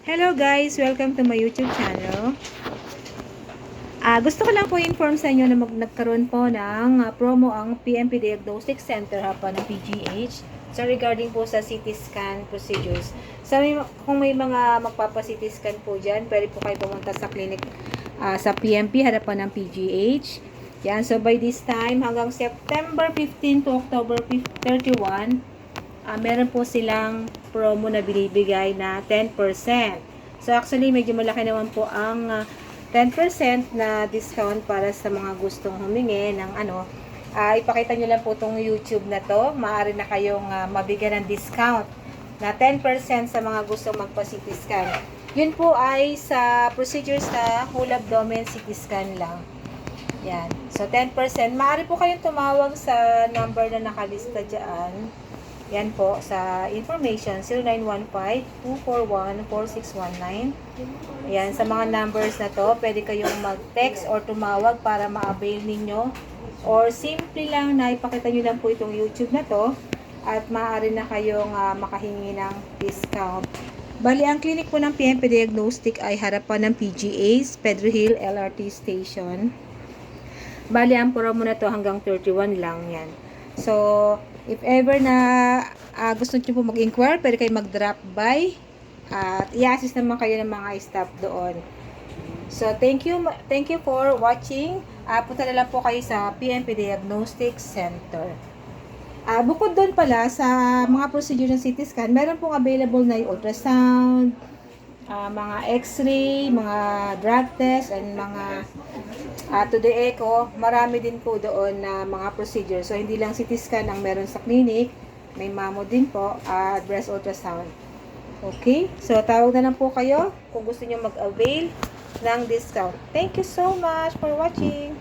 Hello guys! Welcome to my YouTube channel. Gusto ko lang po inform sa inyo na nagkaroon po ng promo ang PMP Diagnostic Center hapa ng PGH. So regarding po sa CT scan procedures. So kung may mga magpapa-CT scan po dyan, pwede po kayo pumunta sa clinic sa PMP harapan ng PGH. Yan, so by this time hanggang September 15 to October 31, meron po silang promo na binibigay na 10%. So actually, medyo malaki naman po ang 10% na discount para sa mga gustong humingi ng ipakita nyo lang po itong YouTube na to. Maaari na kayong mabigyan ng discount na 10% sa mga gustong magpa-CT scan. Yun po ay sa procedure sa whole abdomen CT scan lang. Yan. So 10%. Maaari po kayong tumawag sa number na nakalista dyan. Yan po, sa information, 0915-241-4619. Yan, sa mga numbers na to, pwede kayong mag-text or tumawag para ma-avail ninyo. Or simple lang na ipakita nyo lang po itong YouTube na to at maaari na kayong makahingi ng discount. Bali, ang clinic po ng PMP Diagnostic ay harapan ng PGA's Pedro Hill LRT Station. Bali, ang promo na to hanggang 31 lang yan. So, if ever na gusto nyo po mag-inquire, pwede kayo mag-drop by at i-assist naman kayo ng mga staff doon. So, thank you for watching. Punta na lang po kayo sa PMP Diagnostic Center. Bukod doon pala, sa mga procedure ng CT scan, meron pong available na yung ultrasound, mga x-ray, mga drug test, and mga to the echo. Marami din po doon na mga procedure. So, hindi lang CT scan ang meron sa clinic. May mammo din po at breast ultrasound. Okay? So, tawag na lang po kayo kung gusto nyo mag-avail ng discount. Thank you so much for watching.